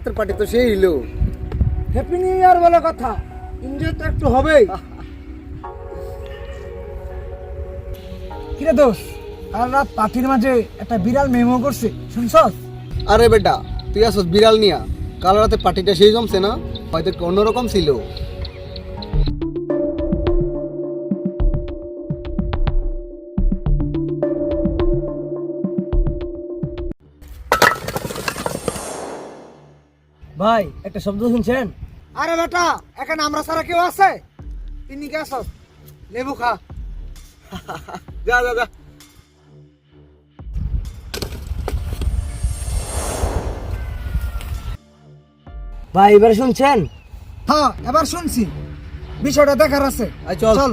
রাতের পার্টি তো সেই হইলো। হ্যাপি নিউ ইয়ার বলে কথা, এনজয় তো একটু হবেই। কিরে দোষ, কাল রাত পার্টির মাঝে একটা বিড়াল মেমো করছে, শুনছস? আরে বেটা, তুই আসস বিড়াল নিয়া, কাল রাতে পার্টিটা সেই জমছে না, হয়তো একটু অন্যরকম ছিল। ভাই একটা শব্দ শুনছেন? আরে বেটা, এখানে আমরা ছাড়া কেউ আছে? তিনি কে আসস? লেবু খা। যা যা যা। ভাই এবার শুনছেন? হ্যাঁ এবার শুনছি, বিষয়টা দেখার আছে। চল চল।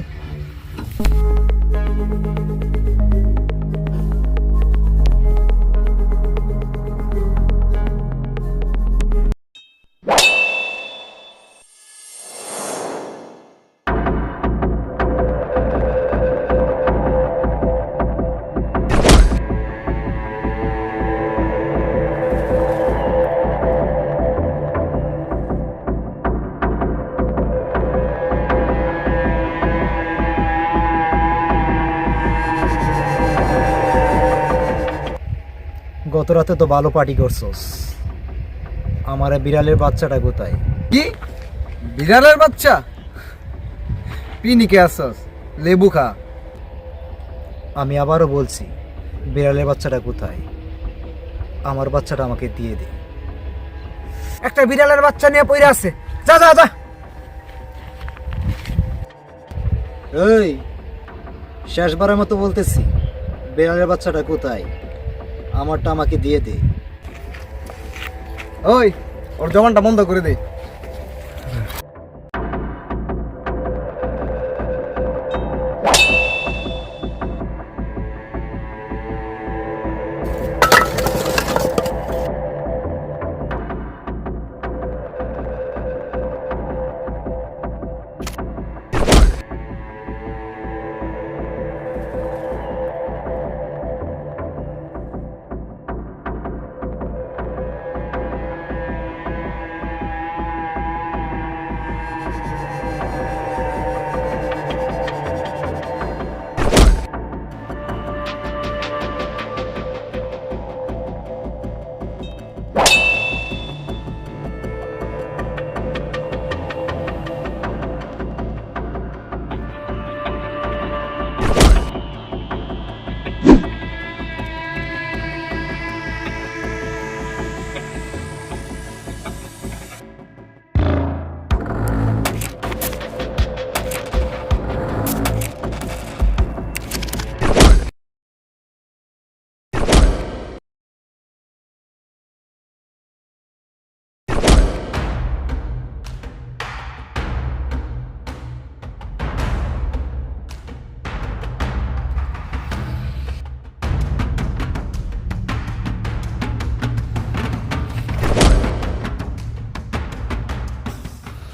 গত রাতে তো ভালো পার্টি করছস, আমার বিড়ালের বাচ্চাটা কোথায়? কি বিড়ালের বাচ্চা? পিনিকে আসস, লেবু খা। আমি আবারও বলছি, বিড়ালের বাচ্চাটা কোথায়? আমার বাচ্চাটা আমাকে দিয়ে দে। একটা বিড়ালের বাচ্চা নিয়ে পড়ে আছে, যা যা যা। এই শেষবারের মতো বলতেছি, বিড়ালের বাচ্চাটা কোথায়? আমারটা আমাকে দিয়ে দে। ওই ওর জবানটা বন্ধ করে দে।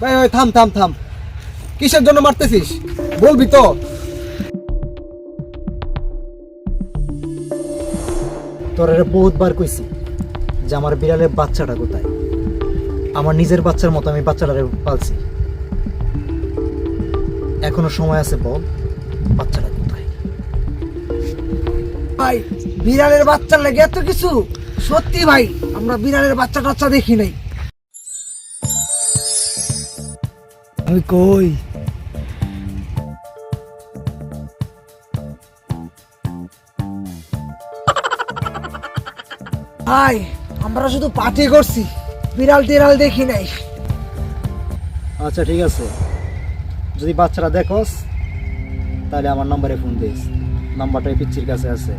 ভাই ভাই থাম থাম থাম, কিসের জন্য মারতেছিস বলবি তো? তোর বহুতবার কইছি যে আমার বিড়ালের বাচ্চাটা কোথায়। আমার নিজের বাচ্চার মতো আমি বাচ্চাটারে পালছি, এখনো সময় আছে, বল বাচ্চাটা কোথায়? ভাই বিড়ালের বাচ্চার লাগে এত কিছু? সত্যি ভাই, আমরা বিড়ালের বাচ্চা টাচ্চা দেখি নাই। আমি কই? ভাই আমরা শুধু পার্টি করছি, বিড়াল টিড়াল দেখি নাই। আচ্ছা ঠিক আছে, যদি বাচ্চাটা দেখোস তাহলে আমার নম্বরে ফোন দিস, নাম্বারটা এই পিচ্চির কাছে আছে।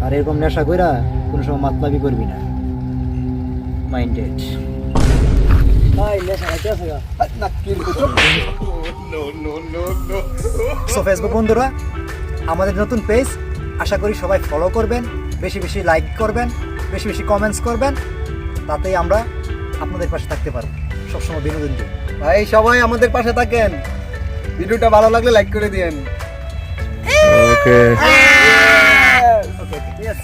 আর এরকম নেশা কইরা কোনো সময় মাতলামি করবি না, মাইন্ডেড। ভাই নেশা খাইতে আছে গা। সো ফেসবুক বন্ধুরা, আমাদের নতুন পেজ, আশা করি সবাই ফলো করবেন, বেশি বেশি লাইক করবেন, বেশি বেশি কমেন্টস করবেন, তাতেই আমরা আপনাদের পাশে থাকতে পারবো সবসময় বিনোদন দিই। ভাই সবাই আমাদের পাশে থাকেন, ভিডিওটা ভালো লাগলে লাইক করে দিয়েন। ওকে, ইয়েস।